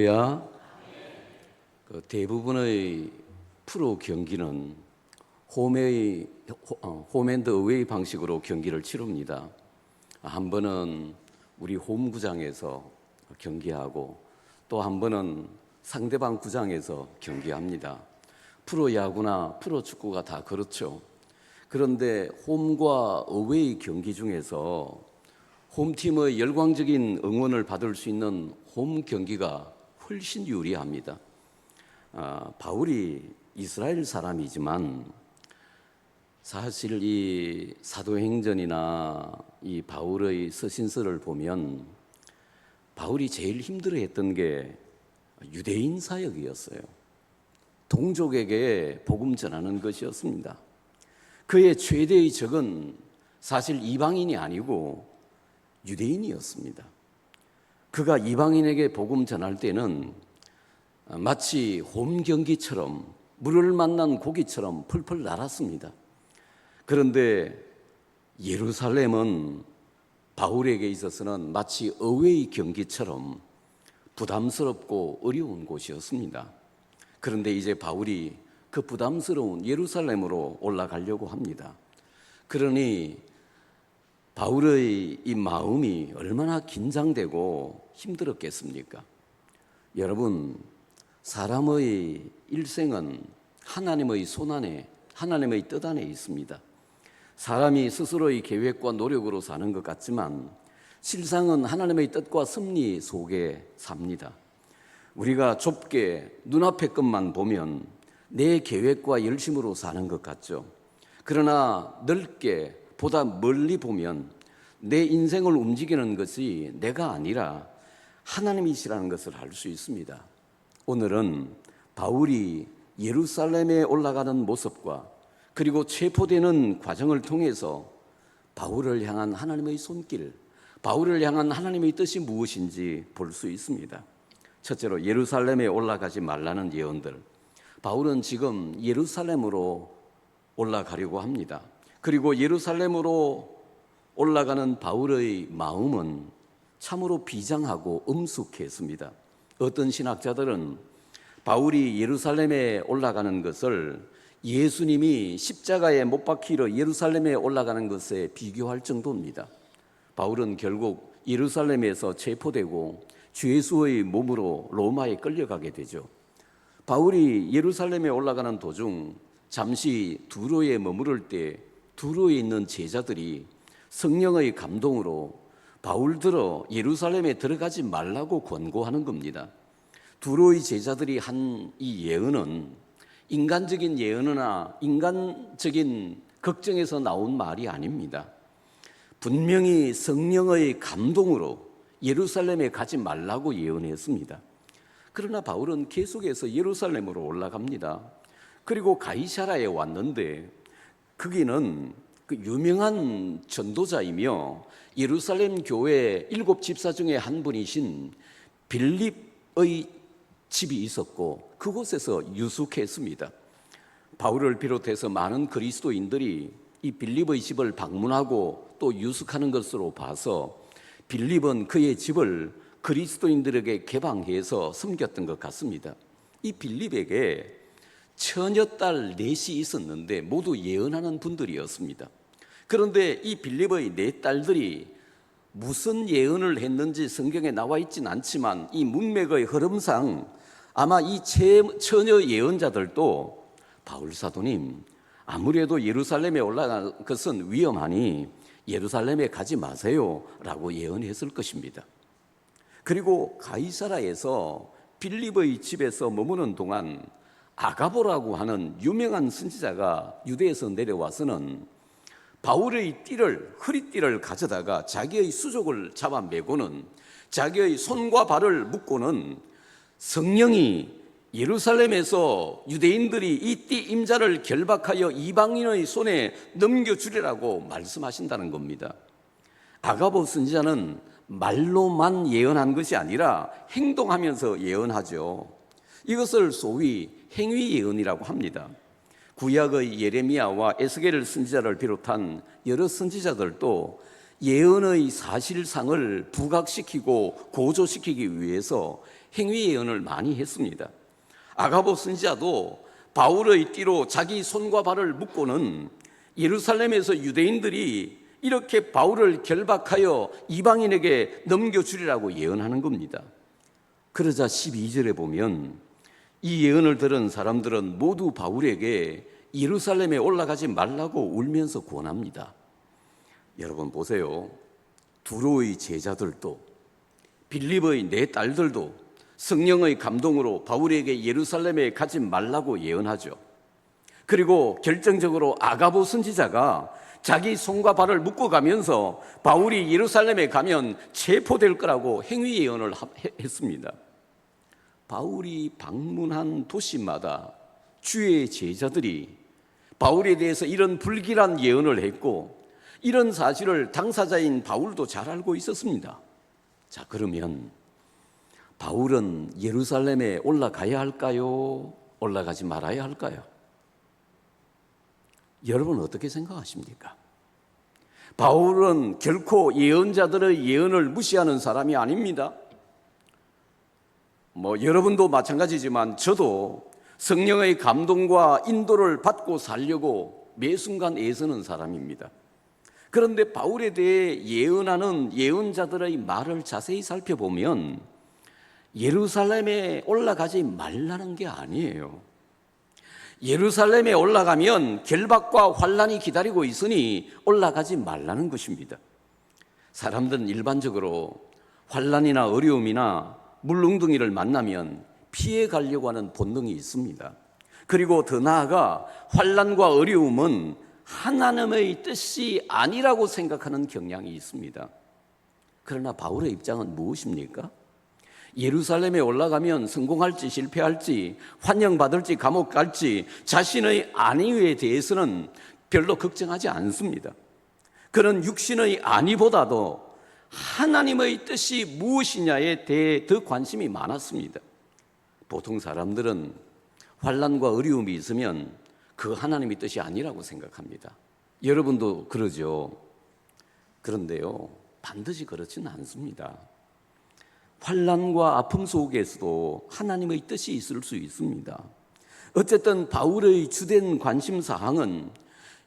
야 대부분의 프로 경기는 홈앤드 어웨이 방식으로 경기를 치릅니다. 한 번은 우리 홈 구장에서 경기하고 또 한 번은 상대방 구장에서 경기합니다. 프로 야구나 프로 축구가 다 그렇죠. 그런데 홈과 어웨이 경기 중에서 홈팀의 열광적인 응원을 받을 수 있는 홈 경기가 훨씬 유리합니다. 바울이 이스라엘 사람이지만 사실 이 사도행전이나 이 바울의 서신서를 보면 바울이 제일 힘들어했던 게 유대인 사역이었어요. 동족에게 복음 전하는 것이었습니다. 그의 최대의 적은 사실 이방인이 아니고 유대인이었습니다. 그가 이방인에게 복음 전할 때는 마치 홈 경기처럼 물을 만난 고기처럼 펄펄 날았습니다. 그런데 예루살렘은 바울에게 있어서는 마치 어웨이 경기처럼 부담스럽고 어려운 곳이었습니다. 그런데 이제 바울이 그 부담스러운 예루살렘으로 올라가려고 합니다. 그러니 바울의 이 마음이 얼마나 긴장되고 힘들었겠습니까? 여러분, 사람의 일생은 하나님의 손 안에, 하나님의 뜻 안에 있습니다. 사람이 스스로의 계획과 노력으로 사는 것 같지만 실상은 하나님의 뜻과 섭리 속에 삽니다. 우리가 좁게 눈앞의 것만 보면 내 계획과 열심으로 사는 것 같죠. 그러나 넓게 보다 멀리 보면 내 인생을 움직이는 것이 내가 아니라 하나님이시라는 것을 알 수 있습니다. 오늘은 바울이 예루살렘에 올라가는 모습과 그리고 체포되는 과정을 통해서 바울을 향한 하나님의 손길, 바울을 향한 하나님의 뜻이 무엇인지 볼 수 있습니다. 첫째로 예루살렘에 올라가지 말라는 예언들. 바울은 지금 예루살렘으로 올라가려고 합니다. 그리고 예루살렘으로 올라가는 바울의 마음은 참으로 비장하고 엄숙했습니다. 어떤 신학자들은 바울이 예루살렘에 올라가는 것을 예수님이 십자가에 못 박히러 예루살렘에 올라가는 것에 비교할 정도입니다. 바울은 결국 예루살렘에서 체포되고 주 예수의 몸으로 로마에 끌려가게 되죠. 바울이 예루살렘에 올라가는 도중 잠시 두로에 머무를 때 두로에 있는 제자들이 성령의 감동으로 바울들어 예루살렘에 들어가지 말라고 권고하는 겁니다. 두로의 제자들이 한 이 예언은 인간적인 예언이나 인간적인 걱정에서 나온 말이 아닙니다. 분명히 성령의 감동으로 예루살렘에 가지 말라고 예언했습니다. 그러나 바울은 계속해서 예루살렘으로 올라갑니다. 그리고 가이사라에 왔는데 거기는 그 유명한 전도자이며 예루살렘 교회 7 집사 중에 한 분이신 빌립의 집이 있었고 그곳에서 유숙했습니다. 바울을 비롯해서 많은 그리스도인들이 이 빌립의 집을 방문하고 또 유숙하는 것으로 봐서 빌립은 그의 집을 그리스도인들에게 개방해서 섬겼던 것 같습니다. 이 빌립에게 처녀딸 넷이 있었는데 모두 예언하는 분들이었습니다. 그런데 이 빌립의 네 딸들이 무슨 예언을 했는지 성경에 나와 있진 않지만 이 문맥의 흐름상 아마 이 처녀 예언자들도 바울 사도님, 아무래도 예루살렘에 올라갈 것은 위험하니 예루살렘에 가지 마세요 라고 예언했을 것입니다. 그리고 가이사라에서 빌립의 집에서 머무는 동안 아가보라고 하는 유명한 선지자가 유대에서 내려와서는 바울의 허리띠를 가져다가 자기의 수족을 잡아 매고는 자기의 손과 발을 묶고는 성령이 예루살렘에서 유대인들이 이 띠 임자를 결박하여 이방인의 손에 넘겨주리라고 말씀하신다는 겁니다. 아가보 선지자는 말로만 예언한 것이 아니라 행동하면서 예언하죠. 이것을 소위 행위 예언이라고 합니다. 구약의 예레미야와 에스겔 선지자를 비롯한 여러 선지자들도 예언의 사실상을 부각시키고 고조시키기 위해서 행위 예언을 많이 했습니다. 아가보 선지자도 바울의 띠로 자기 손과 발을 묶고는 예루살렘에서 유대인들이 이렇게 바울을 결박하여 이방인에게 넘겨주리라고 예언하는 겁니다. 그러자 12절에 보면 이 예언을 들은 사람들은 모두 바울에게 예루살렘에 올라가지 말라고 울면서 권합니다. 여러분 보세요. 두로의 제자들도 빌립의 네 딸들도 성령의 감동으로 바울에게 예루살렘에 가지 말라고 예언하죠. 그리고 결정적으로 아가보 선지자가 자기 손과 발을 묶어가면서 바울이 예루살렘에 가면 체포될 거라고 행위 예언을 했습니다. 바울이 방문한 도시마다 주의 제자들이 바울에 대해서 이런 불길한 예언을 했고 이런 사실을 당사자인 바울도 잘 알고 있었습니다. 자, 그러면 바울은 예루살렘에 올라가야 할까요? 올라가지 말아야 할까요? 여러분 어떻게 생각하십니까? 바울은 결코 예언자들의 예언을 무시하는 사람이 아닙니다. 여러분도 마찬가지지만 저도 성령의 감동과 인도를 받고 살려고 매 순간 애쓰는 사람입니다. 그런데 바울에 대해 예언하는 예언자들의 말을 자세히 살펴보면 예루살렘에 올라가지 말라는 게 아니에요. 예루살렘에 올라가면 결박과 환난이 기다리고 있으니 올라가지 말라는 것입니다. 사람들은 일반적으로 환난이나 어려움이나 물웅덩이를 만나면 피해 가려고 하는 본능이 있습니다. 그리고 더 나아가 환난과 어려움은 하나님의 뜻이 아니라고 생각하는 경향이 있습니다. 그러나 바울의 입장은 무엇입니까? 예루살렘에 올라가면 성공할지 실패할지 환영받을지 감옥 갈지 자신의 안위에 대해서는 별로 걱정하지 않습니다. 그는 육신의 안위보다도 하나님의 뜻이 무엇이냐에 대해 더 관심이 많았습니다. 보통 사람들은 환난과 어려움이 있으면 그 하나님의 뜻이 아니라고 생각합니다. 여러분도 그러죠. 그런데요, 반드시 그렇지는 않습니다. 환난과 아픔 속에서도 하나님의 뜻이 있을 수 있습니다. 어쨌든 바울의 주된 관심 사항은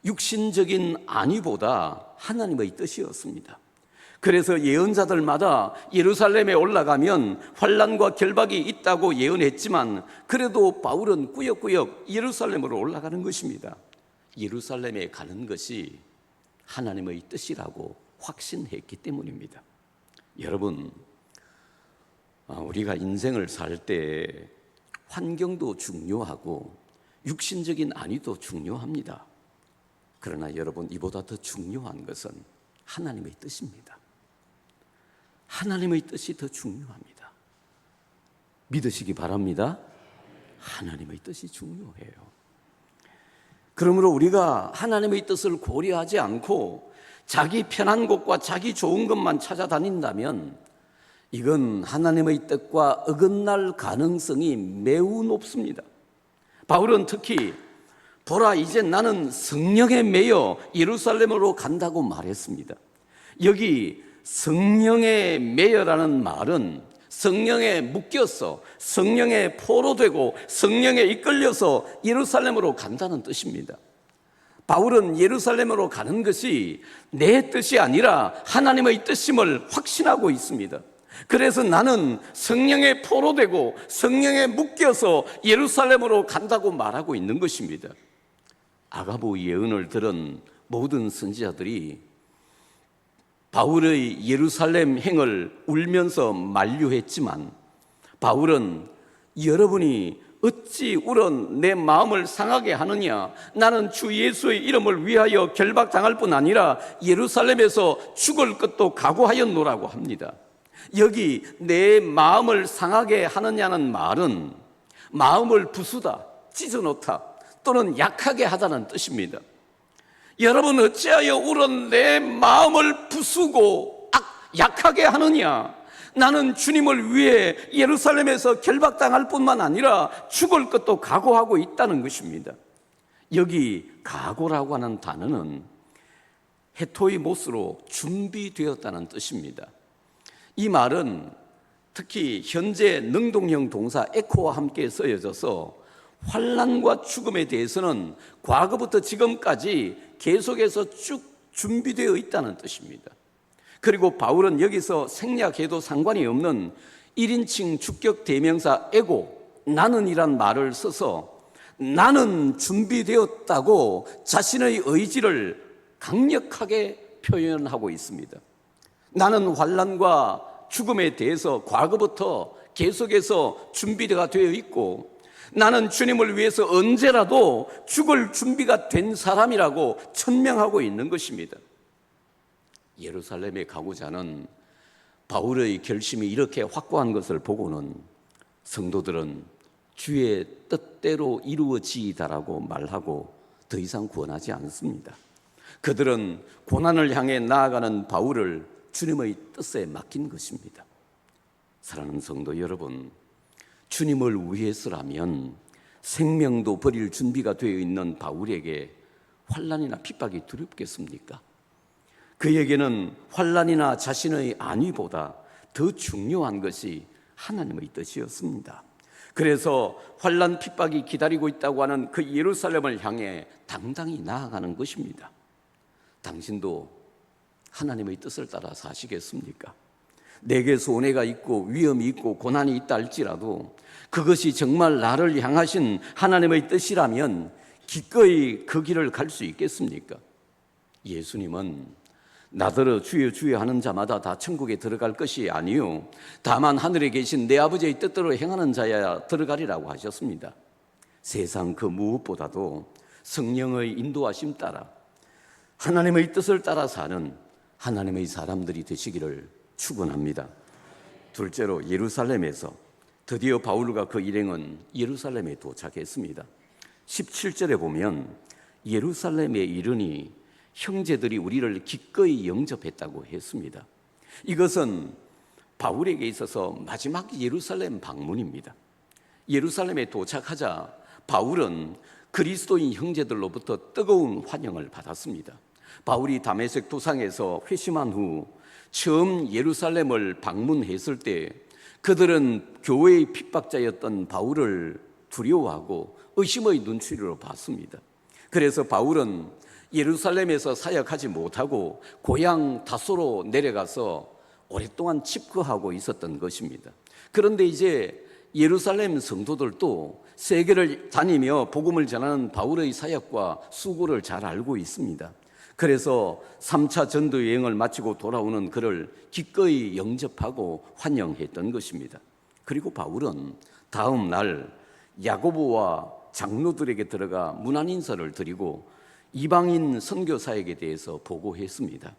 육신적인 안위보다 하나님의 뜻이었습니다. 그래서 예언자들마다 예루살렘에 올라가면 환난과 결박이 있다고 예언했지만 그래도 바울은 꾸역꾸역 예루살렘으로 올라가는 것입니다. 예루살렘에 가는 것이 하나님의 뜻이라고 확신했기 때문입니다. 여러분, 우리가 인생을 살 때 환경도 중요하고 육신적인 안위도 중요합니다. 그러나 여러분, 이보다 더 중요한 것은 하나님의 뜻입니다. 하나님의 뜻이 더 중요합니다. 믿으시기 바랍니다. 하나님의 뜻이 중요해요. 그러므로 우리가 하나님의 뜻을 고려하지 않고 자기 편한 곳과 자기 좋은 것만 찾아다닌다면 이건 하나님의 뜻과 어긋날 가능성이 매우 높습니다. 바울은 특히 보라, 이제 나는 성령에 매여 예루살렘으로 간다고 말했습니다. 여기 성령에 매여라는 말은 성령에 묶여서 성령에 포로되고 성령에 이끌려서 예루살렘으로 간다는 뜻입니다. 바울은 예루살렘으로 가는 것이 내 뜻이 아니라 하나님의 뜻임을 확신하고 있습니다. 그래서 나는 성령에 포로되고 성령에 묶여서 예루살렘으로 간다고 말하고 있는 것입니다. 아가보 예언을 들은 모든 선지자들이 바울의 예루살렘 행을 울면서 만류했지만 바울은 여러분이 어찌 울은 내 마음을 상하게 하느냐, 나는 주 예수의 이름을 위하여 결박당할 뿐 아니라 예루살렘에서 죽을 것도 각오하였노라고 합니다. 여기 내 마음을 상하게 하느냐는 말은 마음을 부수다, 찢어놓다 또는 약하게 하다는 뜻입니다. 여러분, 어찌하여 울은 내 마음을 부수고 약하게 하느냐? 나는 주님을 위해 예루살렘에서 결박당할 뿐만 아니라 죽을 것도 각오하고 있다는 것입니다. 여기 각오라고 하는 단어는 헤토이모스로 준비되었다는 뜻입니다. 이 말은 특히 현재 능동형 동사 에코와 함께 쓰여져서 환난과 죽음에 대해서는 과거부터 지금까지 계속해서 쭉 준비되어 있다는 뜻입니다. 그리고 바울은 여기서 생략해도 상관이 없는 1인칭 주격 대명사 에고, 나는이란 말을 써서 나는 준비되었다고 자신의 의지를 강력하게 표현하고 있습니다. 나는 환난과 죽음에 대해서 과거부터 계속해서 준비가 되어 있고, 나는 주님을 위해서 언제라도 죽을 준비가 된 사람이라고 천명하고 있는 것입니다. 예루살렘에 가고자 하는 바울의 결심이 이렇게 확고한 것을 보고는 성도들은 주의 뜻대로 이루어지이다라고 말하고 더 이상 권하지 않습니다. 그들은 고난을 향해 나아가는 바울을 주님의 뜻에 맡긴 것입니다. 사랑하는 성도 여러분, 주님을 위해서라면 생명도 버릴 준비가 되어 있는 바울에게 환난이나 핍박이 두렵겠습니까? 그에게는 환난이나 자신의 안위보다 더 중요한 것이 하나님의 뜻이었습니다. 그래서 환난 핍박이 기다리고 있다고 하는 그 예루살렘을 향해 당당히 나아가는 것입니다. 당신도 하나님의 뜻을 따라 사시겠습니까? 내게 손해가 있고 위험이 있고 고난이 있다 할지라도 그것이 정말 나를 향하신 하나님의 뜻이라면 기꺼이 그 길을 갈 수 있겠습니까? 예수님은 나더러 주여 주여 하는 자마다 다 천국에 들어갈 것이 아니요 다만 하늘에 계신 내 아버지의 뜻대로 행하는 자야 들어가리라고 하셨습니다. 세상 그 무엇보다도 성령의 인도하심 따라 하나님의 뜻을 따라 사는 하나님의 사람들이 되시기를 축원합니다. 둘째로 예루살렘에서 드디어 바울과 그 일행은 예루살렘에 도착했습니다. 17절에 보면 예루살렘에 이르니 형제들이 우리를 기꺼이 영접했다고 했습니다. 이것은 바울에게 있어서 마지막 예루살렘 방문입니다. 예루살렘에 도착하자 바울은 그리스도인 형제들로부터 뜨거운 환영을 받았습니다. 바울이 다메섹 도상에서 회심한 후 처음 예루살렘을 방문했을 때 그들은 교회의 핍박자였던 바울을 두려워하고 의심의 눈초리로 봤습니다. 그래서 바울은 예루살렘에서 사역하지 못하고 고향 다소로 내려가서 오랫동안 집거하고 있었던 것입니다. 그런데 이제 예루살렘 성도들도 세계를 다니며 복음을 전하는 바울의 사역과 수고를 잘 알고 있습니다. 그래서 3차 전도 여행을 마치고 돌아오는 그를 기꺼이 영접하고 환영했던 것입니다. 그리고 바울은 다음 날 야고보와 장로들에게 들어가 문안 인사를 드리고 이방인 선교사에게 대해서 보고했습니다.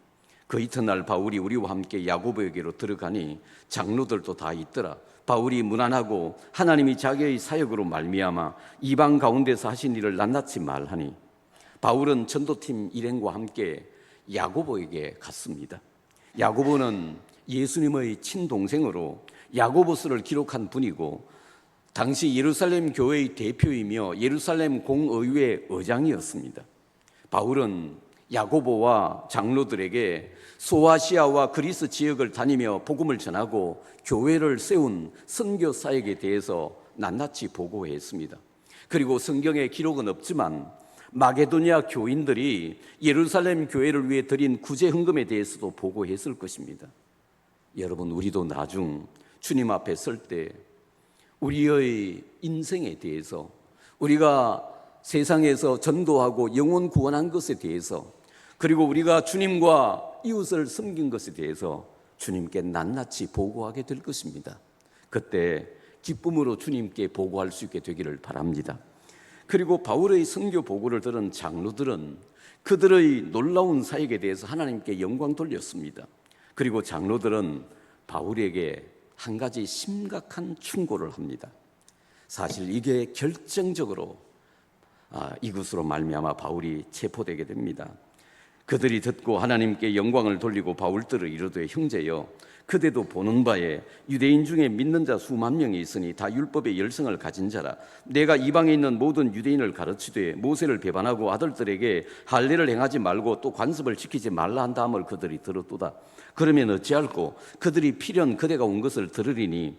그 이튿날 바울이 우리와 함께 야고보에게로 들어가니 장로들도 다 있더라. 바울이 문안하고 하나님이 자기의 사역으로 말미암아 이방 가운데서 하신 일을 낱낱이 말하니 바울은 전도팀 일행과 함께 야고보에게 갔습니다. 야고보는 예수님의 친동생으로 야고보서를 기록한 분이고 당시 예루살렘 교회의 대표이며 예루살렘 공의회 의장이었습니다. 바울은 야고보와 장로들에게 소아시아와 그리스 지역을 다니며 복음을 전하고 교회를 세운 선교 사역에 대해서 낱낱이 보고했습니다. 그리고 성경에 기록은 없지만 마게도니아 교인들이 예루살렘 교회를 위해 드린 구제 헌금에 대해서도 보고했을 것입니다. 여러분, 우리도 나중 주님 앞에 설 때 우리의 인생에 대해서 우리가 세상에서 전도하고 영혼 구원한 것에 대해서 그리고 우리가 주님과 이웃을 섬긴 것에 대해서 주님께 낱낱이 보고하게 될 것입니다. 그때 기쁨으로 주님께 보고할 수 있게 되기를 바랍니다. 그리고 바울의 선교 보고를 들은 장로들은 그들의 놀라운 사역에 대해서 하나님께 영광 돌렸습니다. 그리고 장로들은 바울에게 한 가지 심각한 충고를 합니다. 사실 이게 결정적으로 이것으로 말미암아 바울이 체포되게 됩니다. 그들이 듣고 하나님께 영광을 돌리고 바울들을 이르되 형제여 그대도 보는 바에 유대인 중에 믿는 자 수만 명이 있으니 다 율법의 열성을 가진 자라. 내가 이방에 있는 모든 유대인을 가르치되 모세를 배반하고 아들들에게 할례를 행하지 말고 또 관습을 지키지 말라 한다 함을 그들이 들었도다. 그러면 어찌할꼬? 그들이 필연 그대가 온 것을 들으리니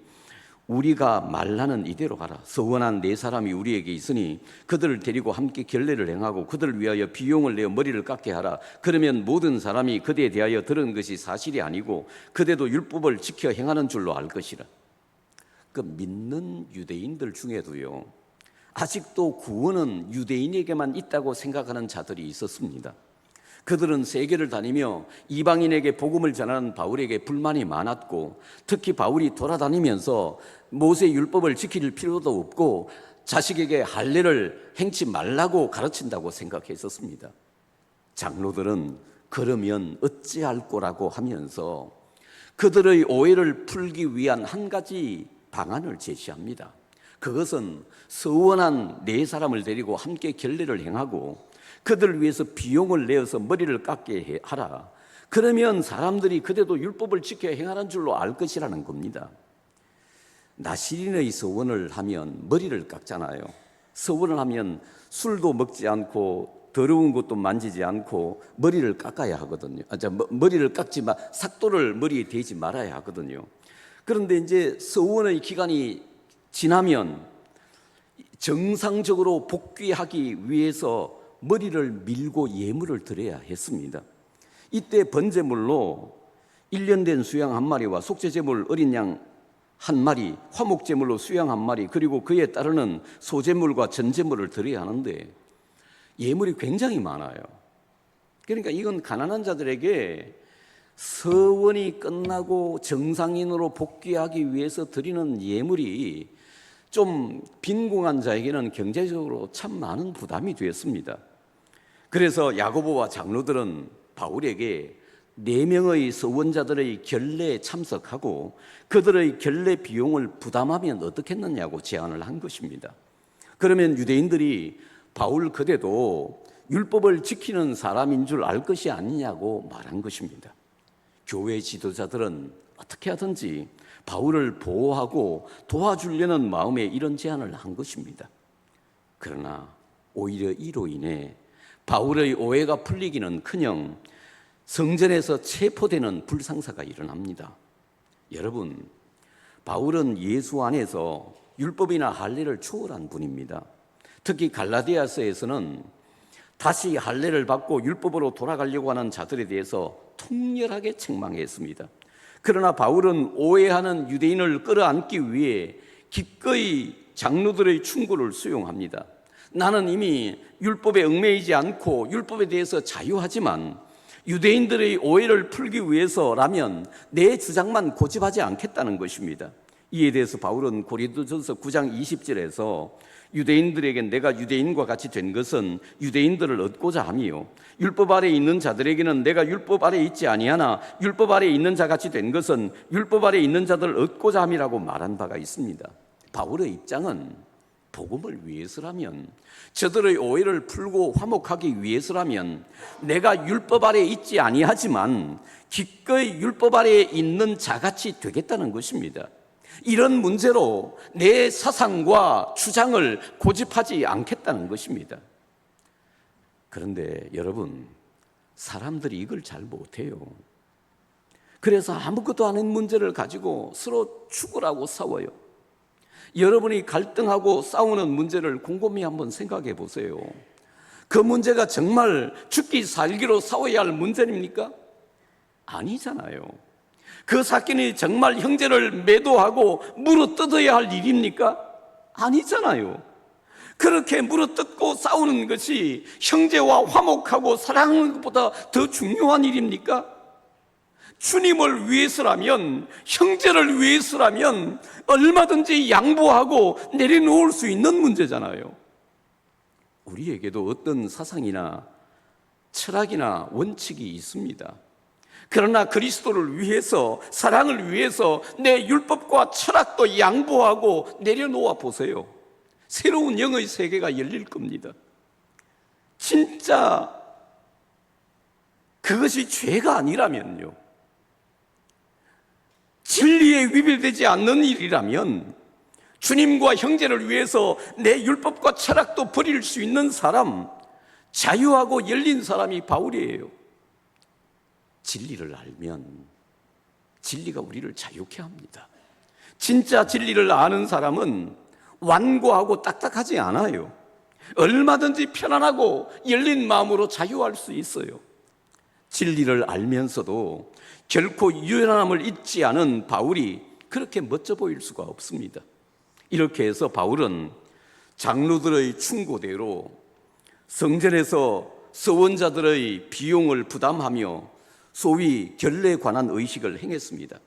우리가 말하는 이대로 가라. 서원한 네 사람이 우리에게 있으니 그들을 데리고 함께 결례를 행하고 그들을 위하여 비용을 내어 머리를 깎게 하라. 그러면 모든 사람이 그대에 대하여 들은 것이 사실이 아니고 그대도 율법을 지켜 행하는 줄로 알 것이라. 그 믿는 유대인들 중에도요, 아직도 구원은 유대인에게만 있다고 생각하는 자들이 있었습니다. 그들은 세계를 다니며 이방인에게 복음을 전하는 바울에게 불만이 많았고, 특히 바울이 돌아다니면서 모세 율법을 지킬 필요도 없고 자식에게 할례를 행치 말라고 가르친다고 생각했었습니다. 장로들은 그러면 어찌할 거라고 하면서 그들의 오해를 풀기 위한 한 가지 방안을 제시합니다. 그것은 서원한 네 사람을 데리고 함께 결례를 행하고 그들을 위해서 비용을 내어서 머리를 깎게 하라. 그러면 사람들이 그대도 율법을 지켜 행하는 줄로 알 것이라는 겁니다. 나시린의 서원을 하면 머리를 깎잖아요. 서원을 하면 술도 먹지 않고 더러운 것도 만지지 않고 머리를 깎아야 하거든요. 머리를 깎지 마, 삭도를 머리에 대지 말아야 하거든요. 그런데 이제 서원의 기간이 지나면 정상적으로 복귀하기 위해서 머리를 밀고 예물을 드려야 했습니다. 이때 번제물로 1년 된 수양 한 마리와 속죄제물 어린 양 한 마리, 화목제물로 수양 한 마리, 그리고 그에 따르는 소제물과 전제물을 드려야 하는데 예물이 굉장히 많아요. 그러니까 이건 가난한 자들에게 서원이 끝나고 정상인으로 복귀하기 위해서 드리는 예물이 좀 빈궁한 자에게는 경제적으로 참 많은 부담이 되었습니다. 그래서 야고보와 장로들은 바울에게 4명의 서원자들의 결례에 참석하고 그들의 결례 비용을 부담하면 어떻겠느냐고 제안을 한 것입니다. 그러면 유대인들이 바울 그대도 율법을 지키는 사람인 줄 알 것이 아니냐고 말한 것입니다. 교회 지도자들은 어떻게 하든지 바울을 보호하고 도와주려는 마음에 이런 제안을 한 것입니다. 그러나 오히려 이로 인해 바울의 오해가 풀리기는커녕 성전에서 체포되는 불상사가 일어납니다. 여러분, 바울은 예수 안에서 율법이나 할례를 초월한 분입니다. 특히 갈라디아서에서는 다시 할례를 받고 율법으로 돌아가려고 하는 자들에 대해서 통렬하게 책망했습니다. 그러나 바울은 오해하는 유대인을 끌어안기 위해 기꺼이 장로들의 충고를 수용합니다. 나는 이미 율법에 얽매이지 않고 율법에 대해서 자유하지만 유대인들의 오해를 풀기 위해서라면 내 주장만 고집하지 않겠다는 것입니다. 이에 대해서 바울은 고린도전서 9장 20절에서 유대인들에게 내가 유대인과 같이 된 것은 유대인들을 얻고자 함이요 율법 아래 있는 자들에게는 내가 율법 아래 있지 아니하나 율법 아래 있는 자 같이 된 것은 율법 아래 있는 자들을 얻고자 함이라고 말한 바가 있습니다. 바울의 입장은 복음을 위해서라면, 저들의 오해를 풀고 화목하기 위해서라면 내가 율법 아래 있지 아니하지만 기꺼이 율법 아래에 있는 자같이 되겠다는 것입니다. 이런 문제로 내 사상과 주장을 고집하지 않겠다는 것입니다. 그런데 여러분, 사람들이 이걸 잘 못해요. 그래서 아무것도 아닌 문제를 가지고 서로 죽으라고 싸워요. 여러분이 갈등하고 싸우는 문제를 곰곰이 한번 생각해 보세요. 그 문제가 정말 죽기 살기로 싸워야 할 문제입니까? 아니잖아요. 그 사건이 정말 형제를 매도하고 물어뜯어야 할 일입니까? 아니잖아요. 그렇게 물어뜯고 싸우는 것이 형제와 화목하고 사랑하는 것보다 더 중요한 일입니까? 주님을 위해서라면, 형제를 위해서라면 얼마든지 양보하고 내려놓을 수 있는 문제잖아요. 우리에게도 어떤 사상이나 철학이나 원칙이 있습니다. 그러나 그리스도를 위해서, 사랑을 위해서 내 율법과 철학도 양보하고 내려놓아 보세요. 새로운 영의 세계가 열릴 겁니다. 진짜 그것이 죄가 아니라면요, 진리에 위배되지 않는 일이라면 주님과 형제를 위해서 내 율법과 철학도 버릴 수 있는 사람, 자유하고 열린 사람이 바울이에요. 진리를 알면 진리가 우리를 자유케 합니다. 진짜 진리를 아는 사람은 완고하고 딱딱하지 않아요. 얼마든지 편안하고 열린 마음으로 자유할 수 있어요. 진리를 알면서도 결코 유연함을 잊지 않은 바울이 그렇게 멋져 보일 수가 없습니다. 이렇게 해서 바울은 장로들의 충고대로 성전에서 서원자들의 비용을 부담하며 소위 결례에 관한 의식을 행했습니다.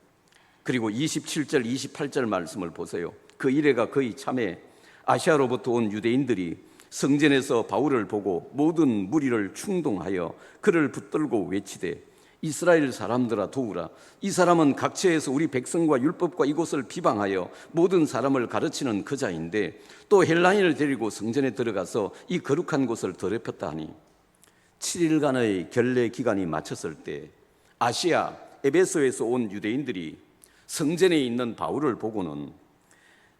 그리고 27절, 28절 말씀을 보세요. 그 이래가 거의 참에 아시아로부터 온 유대인들이 성전에서 바울을 보고 모든 무리를 충동하여 그를 붙들고 외치되 이스라엘 사람들아 도우라. 이 사람은 각처에서 우리 백성과 율법과 이곳을 비방하여 모든 사람을 가르치는 그자인데 또 헬라인을 데리고 성전에 들어가서 이 거룩한 곳을 더럽혔다 하니 7일간의 결례 기간이 마쳤을 때 아시아 에베소에서 온 유대인들이 성전에 있는 바울을 보고는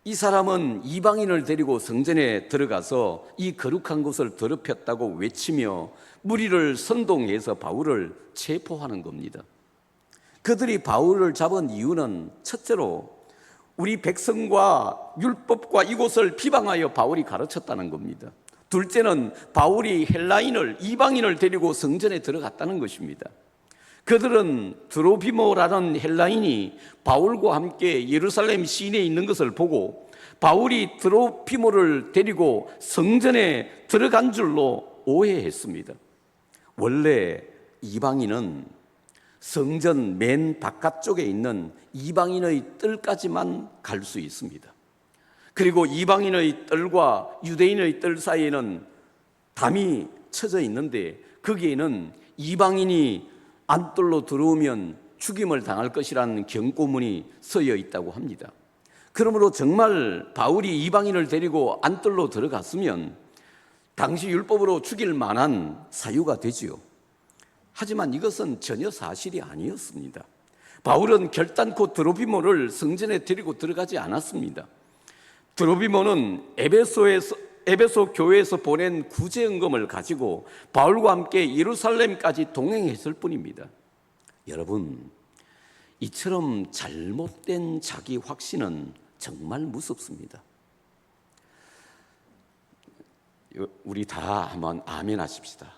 이 사람은 이방인을 데리고 성전에 들어가서 이 거룩한 곳을 더럽혔다고 외치며 무리를 선동해서 바울을 체포하는 겁니다. 그들이 바울을 잡은 이유는 첫째로 우리 백성과 율법과 이곳을 비방하여 바울이 가르쳤다는 겁니다. 둘째는 바울이 헬라인을, 이방인을 데리고 성전에 들어갔다는 것입니다. 그들은 드로피모라는 헬라인이 바울과 함께 예루살렘 시내에 있는 것을 보고 바울이 드로피모를 데리고 성전에 들어간 줄로 오해했습니다. 원래 이방인은 성전 맨 바깥쪽에 있는 이방인의 뜰까지만 갈 수 있습니다. 그리고 이방인의 뜰과 유대인의 뜰 사이에는 담이 쳐져 있는데 거기에는 이방인이 안뜰로 들어오면 죽임을 당할 것이라는 경고문이 서여 있다고 합니다. 그러므로 정말 바울이 이방인을 데리고 안뜰로 들어갔으면 당시 율법으로 죽일 만한 사유가 되지요. 하지만 이것은 전혀 사실이 아니었습니다. 바울은 결단코 드로피모를 성전에 데리고 들어가지 않았습니다. 드로피모는 에베소 교회에서 보낸 구제연금을 가지고 바울과 함께 예루살렘까지 동행했을 뿐입니다. 여러분, 이처럼 잘못된 자기 확신은 정말 무섭습니다. 우리 다 한번 아멘 하십시다.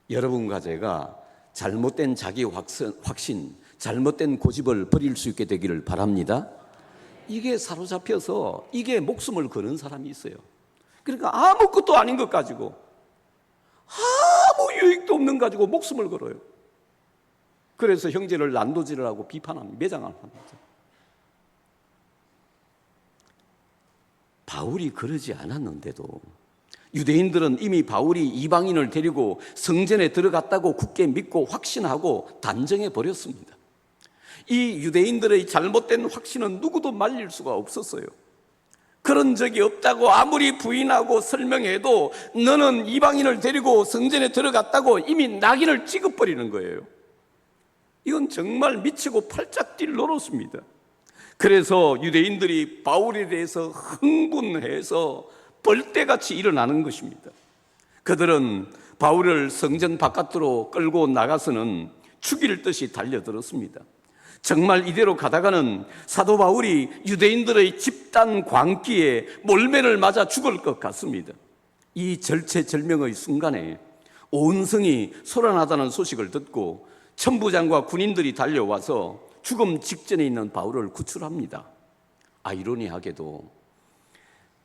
여러분과 제가 잘못된 자기 확신, 잘못된 고집을 버릴 수 있게 되기를 바랍니다. 이게 사로잡혀서 이게 목숨을 거는 사람이 있어요. 그러니까 아무것도 아닌 것 가지고 아무 유익도 없는 가지고 목숨을 걸어요. 그래서 형제를 난도질을 하고 비판합니다. 매장을 합니다. 바울이 그러지 않았는데도 유대인들은 이미 바울이 이방인을 데리고 성전에 들어갔다고 굳게 믿고 확신하고 단정해 버렸습니다. 이 유대인들의 잘못된 확신은 누구도 말릴 수가 없었어요. 그런 적이 없다고 아무리 부인하고 설명해도 너는 이방인을 데리고 성전에 들어갔다고 이미 낙인을 찍어버리는 거예요. 이건 정말 미치고 팔짝 뛸 노릇입니다. 그래서 유대인들이 바울에 대해서 흥분해서 벌떼같이 일어나는 것입니다. 그들은 바울을 성전 바깥으로 끌고 나가서는 죽일 듯이 달려들었습니다. 정말 이대로 가다가는 사도 바울이 유대인들의 집단 광기에 몰매를 맞아 죽을 것 같습니다. 이 절체절명의 순간에 온 성이 소란하다는 소식을 듣고 천부장과 군인들이 달려와서 죽음 직전에 있는 바울을 구출합니다. 아이러니하게도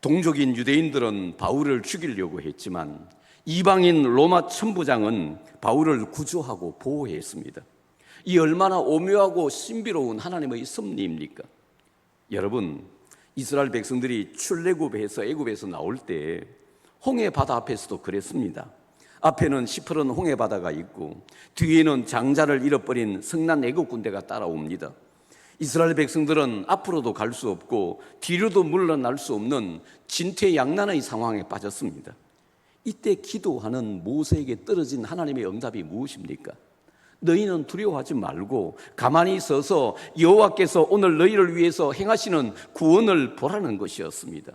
동족인 유대인들은 바울을 죽이려고 했지만 이방인 로마 천부장은 바울을 구조하고 보호했습니다. 이 얼마나 오묘하고 신비로운 하나님의 섭리입니까? 여러분, 이스라엘 백성들이 출애굽해서 애굽에서 나올 때 홍해 바다 앞에서도 그랬습니다. 앞에는 시퍼런 홍해 바다가 있고 뒤에는 장자를 잃어버린 성난 애굽 군대가 따라옵니다. 이스라엘 백성들은 앞으로도 갈 수 없고 뒤로도 물러날 수 없는 진퇴양난의 상황에 빠졌습니다. 이때 기도하는 모세에게 떨어진 하나님의 응답이 무엇입니까? 너희는 두려워하지 말고 가만히 서서 여호와께서 오늘 너희를 위해서 행하시는 구원을 보라는 것이었습니다.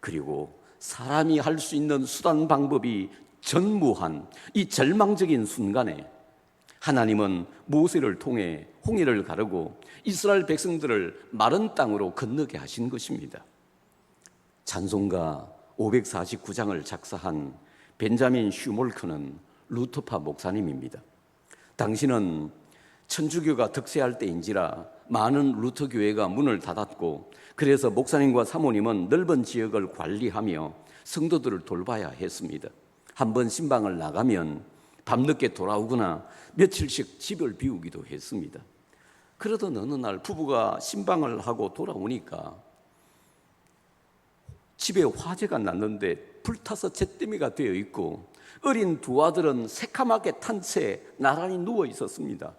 그리고 사람이 할 수 있는 수단 방법이 전무한 이 절망적인 순간에 하나님은 모세를 통해 홍해를 가르고 이스라엘 백성들을 마른 땅으로 건너게 하신 것입니다. 찬송가 549장을 작사한 벤자민 슈몰크는 루터파 목사님입니다. 당시는 천주교가 득세할 때인지라 많은 루터 교회가 문을 닫았고, 그래서 목사님과 사모님은 넓은 지역을 관리하며 성도들을 돌봐야 했습니다. 한번 신방을 나가면 밤늦게 돌아오거나 며칠씩 집을 비우기도 했습니다. 그러던 어느 날 부부가 신방을 하고 돌아오니까 집에 화재가 났는데 불타서 잿더미가 되어 있고 어린 두 아들은 새카맣게 탄 채 나란히 누워 있었습니다.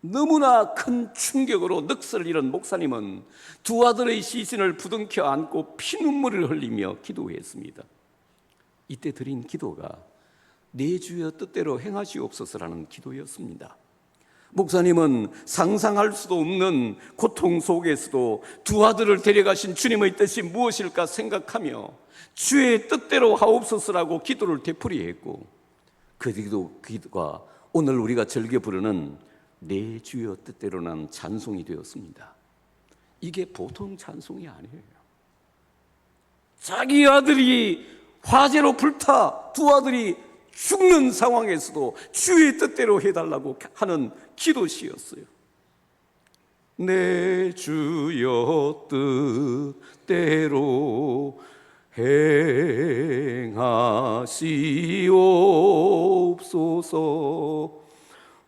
너무나 큰 충격으로 넋을 잃은 목사님은 두 아들의 시신을 부둥켜 안고 피눈물을 흘리며 기도했습니다. 이때 드린 기도가 내 주여 뜻대로 행하시옵소서라는 기도였습니다. 목사님은 상상할 수도 없는 고통 속에서도 두 아들을 데려가신 주님의 뜻이 무엇일까 생각하며 주의 뜻대로 하옵소서라고 기도를 되풀이했고, 그 기도가 오늘 우리가 즐겨 부르는 내 주여 뜻대로라는 찬송이 되었습니다. 이게 보통 찬송이 아니에요. 자기 아들이 화재로 불타 두 아들이 죽는 상황에서도 주의 뜻대로 해달라고 하는 기도시였어요. 내 주여 뜻대로 행하시옵소서.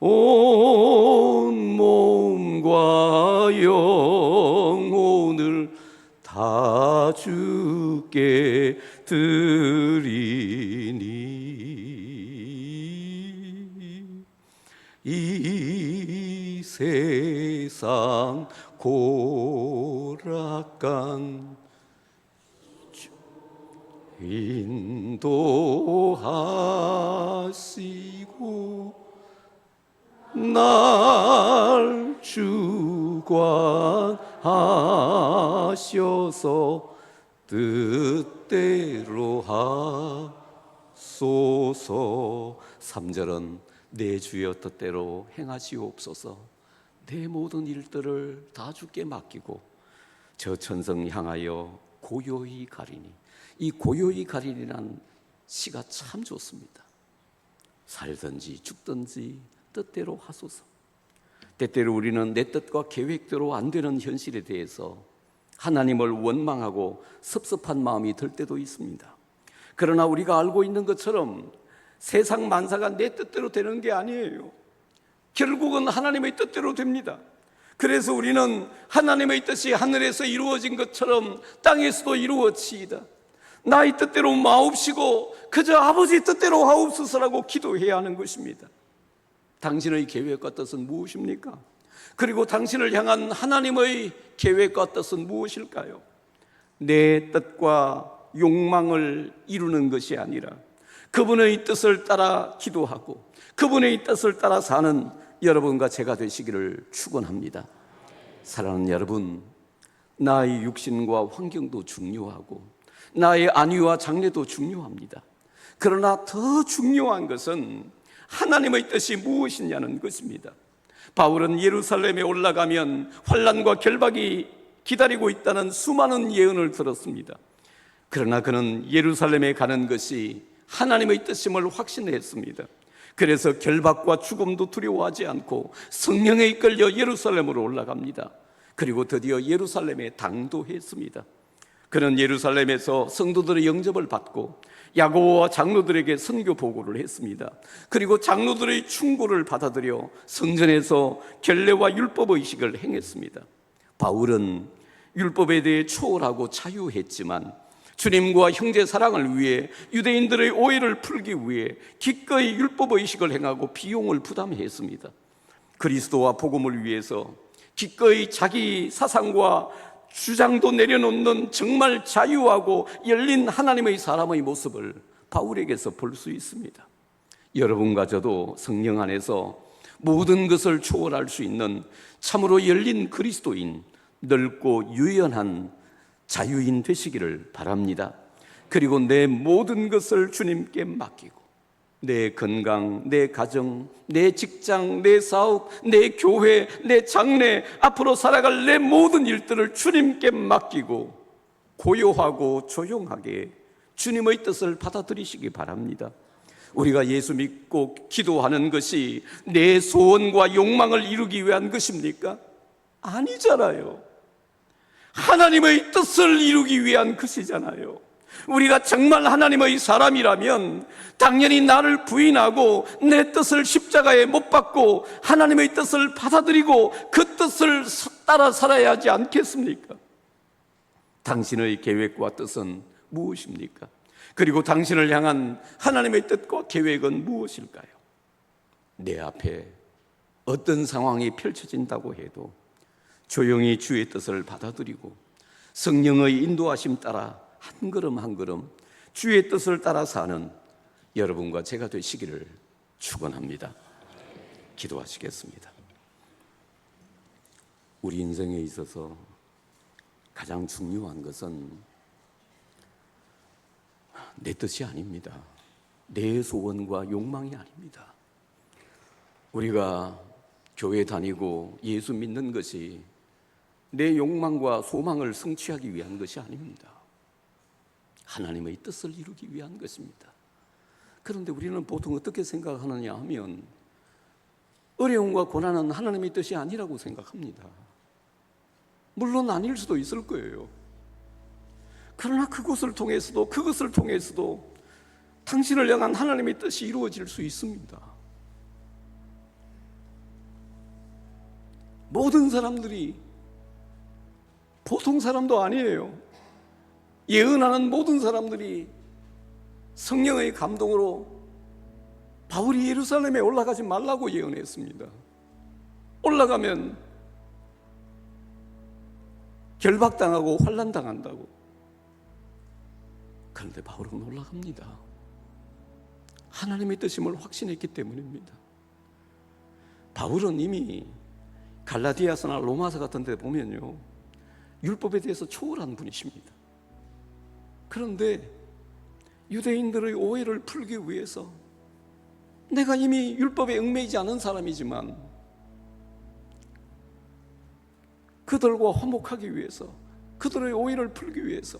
온 몸과 영혼을 다 주께 드리니 이 세상 고락간 인도하시고 날 주관하셔서 뜻대로 하소서. 3절은 내 주여 뜻대로 행하시옵소서. 내 모든 일들을 다 주께 맡기고 저 천성 향하여 고요히 가리니, 이 고요히 가리니란 시가 참 좋습니다. 살든지 죽든지 뜻대로 하소서. 때때로 우리는 내 뜻과 계획대로 안 되는 현실에 대해서 하나님을 원망하고 섭섭한 마음이 들 때도 있습니다. 그러나 우리가 알고 있는 것처럼 세상 만사가 내 뜻대로 되는 게 아니에요. 결국은 하나님의 뜻대로 됩니다. 그래서 우리는 하나님의 뜻이 하늘에서 이루어진 것처럼 땅에서도 이루어지이다. 나의 뜻대로 마옵시고 그저 아버지 뜻대로 하옵소서라고 기도해야 하는 것입니다. 당신의 계획과 뜻은 무엇입니까? 그리고 당신을 향한 하나님의 계획과 뜻은 무엇일까요? 내 뜻과 욕망을 이루는 것이 아니라 그분의 뜻을 따라 기도하고 그분의 뜻을 따라 사는 여러분과 제가 되시기를 축원합니다. 사랑하는 여러분, 나의 육신과 환경도 중요하고 나의 안위와 장래도 중요합니다. 그러나 더 중요한 것은 하나님의 뜻이 무엇이냐는 것입니다. 바울은 예루살렘에 올라가면 환난과 결박이 기다리고 있다는 수많은 예언을 들었습니다. 그러나 그는 예루살렘에 가는 것이 하나님의 뜻임을 확신했습니다. 그래서 결박과 죽음도 두려워하지 않고 성령에 이끌려 예루살렘으로 올라갑니다. 그리고 드디어 예루살렘에 당도했습니다. 그는 예루살렘에서 성도들의 영접을 받고 야고보와 장로들에게 선교 보고를 했습니다. 그리고 장로들의 충고를 받아들여 성전에서 결례와 율법의식을 행했습니다. 바울은 율법에 대해 초월하고 자유했지만 주님과 형제 사랑을 위해 유대인들의 오해를 풀기 위해 기꺼이 율법의식을 행하고 비용을 부담했습니다. 그리스도와 복음을 위해서 기꺼이 자기 사상과 주장도 내려놓는 정말 자유하고 열린 하나님의 사람의 모습을 바울에게서 볼 수 있습니다. 여러분과 저도 성령 안에서 모든 것을 초월할 수 있는 참으로 열린 그리스도인, 넓고 유연한 자유인 되시기를 바랍니다. 그리고 내 모든 것을 주님께 맡기고 내 건강, 내 가정, 내 직장, 내 사업, 내 교회, 내 장래, 앞으로 살아갈 내 모든 일들을 주님께 맡기고 고요하고 조용하게 주님의 뜻을 받아들이시기 바랍니다. 우리가 예수 믿고 기도하는 것이 내 소원과 욕망을 이루기 위한 것입니까? 아니잖아요. 하나님의 뜻을 이루기 위한 것이잖아요. 우리가 정말 하나님의 사람이라면 당연히 나를 부인하고 내 뜻을 십자가에 못 박고 하나님의 뜻을 받아들이고 그 뜻을 따라 살아야 하지 않겠습니까? 당신의 계획과 뜻은 무엇입니까? 그리고 당신을 향한 하나님의 뜻과 계획은 무엇일까요? 내 앞에 어떤 상황이 펼쳐진다고 해도 조용히 주의 뜻을 받아들이고 성령의 인도하심 따라 한 걸음 한 걸음 주의 뜻을 따라 사는 여러분과 제가 되시기를 축원합니다. 기도하시겠습니다. 우리 인생에 있어서 가장 중요한 것은 내 뜻이 아닙니다. 내 소원과 욕망이 아닙니다. 우리가 교회 다니고 예수 믿는 것이 내 욕망과 소망을 성취하기 위한 것이 아닙니다. 하나님의 뜻을 이루기 위한 것입니다. 그런데 우리는 보통 어떻게 생각하느냐 하면 어려움과 고난은 하나님의 뜻이 아니라고 생각합니다. 물론 아닐 수도 있을 거예요. 그러나 그것을 통해서도 당신을 향한 하나님의 뜻이 이루어질 수 있습니다. 모든 사람들이 보통 사람도 아니에요. 예언하는 모든 사람들이 성령의 감동으로 바울이 예루살렘에 올라가지 말라고 예언했습니다. 올라가면 결박당하고 환난당한다고. 그런데 바울은 올라갑니다. 하나님의 뜻임을 확신했기 때문입니다. 바울은 이미 갈라디아서나 로마서 같은 데 보면요, 율법에 대해서 초월한 분이십니다. 그런데 유대인들의 오해를 풀기 위해서 내가 이미 율법에 얽매이지 않은 사람이지만 그들과 화목하기 위해서, 그들의 오해를 풀기 위해서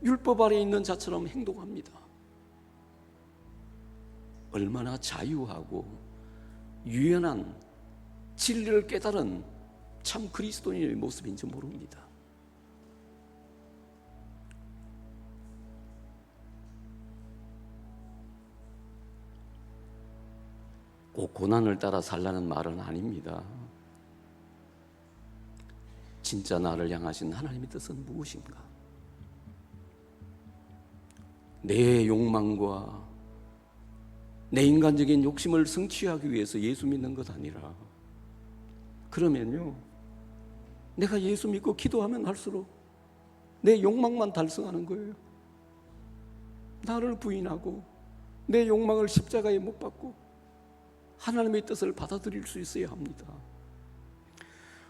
율법 아래 있는 자처럼 행동합니다. 얼마나 자유하고 유연한 진리를 깨달은 참 그리스도인의 모습인지 모릅니다. 꼭 고난을 따라 살라는 말은 아닙니다. 진짜 나를 향하신 하나님의 뜻은 무엇인가? 내 욕망과 내 인간적인 욕심을 성취하기 위해서 예수 믿는 것 아니라, 그러면요, 내가 예수 믿고 기도하면 할수록 내 욕망만 달성하는 거예요. 나를 부인하고 내 욕망을 십자가에 못 박고 하나님의 뜻을 받아들일 수 있어야 합니다.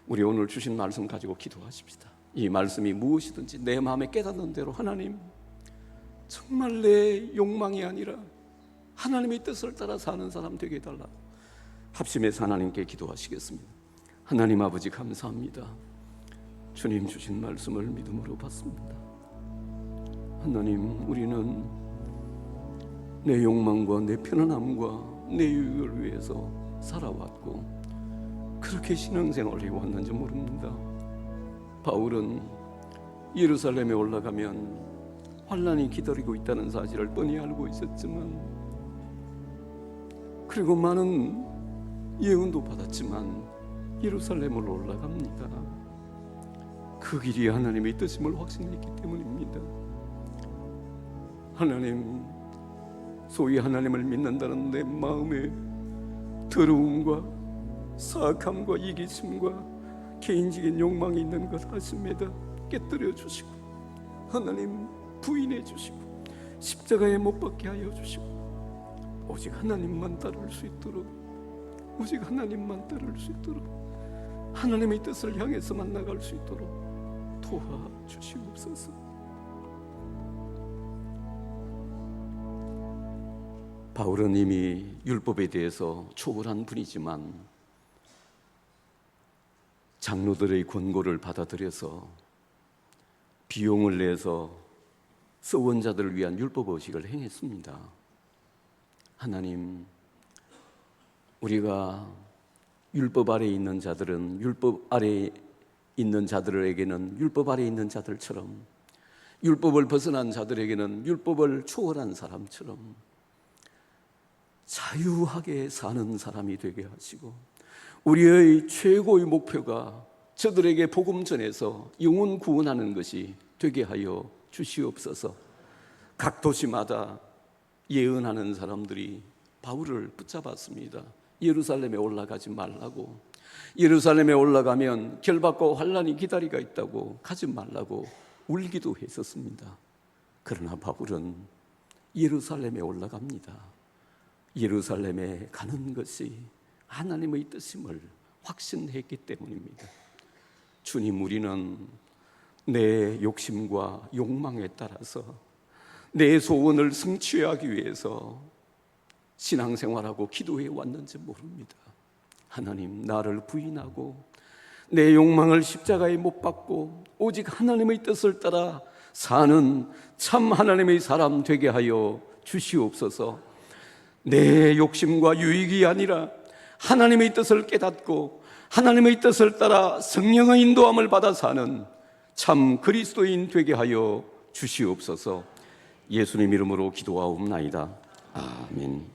우리 오늘 주신 말씀 가지고 기도하십시다. 이 말씀이 무엇이든지 내 마음에 깨닫는 대로, 하나님, 정말 내 욕망이 아니라 하나님의 뜻을 따라 사는 사람 되게 해달라고 합심해서 하나님께 기도하시겠습니다. 하나님 아버지, 감사합니다. 주님 주신 말씀을 믿음으로 받습니다. 하나님, 우리는 내 욕망과 내 편안함과 내 유익을 위해서 살아왔고 그렇게 신앙생활을 해왔는지 모릅니다. 바울은 예루살렘에 올라가면 환난이 기다리고 있다는 사실을 뻔히 알고 있었지만, 그리고 많은 예언도 받았지만 예루살렘으로 올라갑니다. 그 길이 하나님의 뜻임을 확신했기 때문입니다. 하나님, 소위 하나님을 믿는다는 내 마음의 더러움과 사악함과 이기심과 개인적인 욕망이 있는 것 아십니다. 깨뜨려 주시고 하나님 부인해 주시고 십자가에 못 박게 하여 주시고 오직 하나님만 따를 수 있도록 오직 하나님만 따를 수 있도록, 하나님의 뜻을 향해서만 나갈 수 있도록 도와주시옵소서. 바울은 이미 율법에 대해서 초월한 분이지만 장로들의 권고를 받아들여서 비용을 내서 서원자들을 위한 율법의식을 행했습니다. 하나님, 우리가 율법 아래에 있는 자들은 율법 아래에 있는 자들에게는 율법 아래에 있는 자들처럼, 율법을 벗어난 자들에게는 율법을 초월한 사람처럼 자유하게 사는 사람이 되게 하시고, 우리의 최고의 목표가 저들에게 복음 전해서 영혼 구원하는 것이 되게 하여 주시옵소서. 각 도시마다 예언하는 사람들이 바울을 붙잡았습니다. 예루살렘에 올라가지 말라고, 예루살렘에 올라가면 결박과 환란이 기다리고 있다고, 가지 말라고 울기도 했었습니다. 그러나 바울은 예루살렘에 올라갑니다. 예루살렘에 가는 것이 하나님의 뜻임을 확신했기 때문입니다. 주님, 우리는 내 욕심과 욕망에 따라서 내 소원을 성취하기 위해서 신앙생활하고 기도해 왔는지 모릅니다. 하나님, 나를 부인하고 내 욕망을 십자가에 못 박고 오직 하나님의 뜻을 따라 사는 참 하나님의 사람 되게 하여 주시옵소서. 내 욕심과 유익이 아니라 하나님의 뜻을 깨닫고 하나님의 뜻을 따라 성령의 인도함을 받아 사는 참 그리스도인 되게 하여 주시옵소서. 예수님 이름으로 기도하옵나이다. 아멘.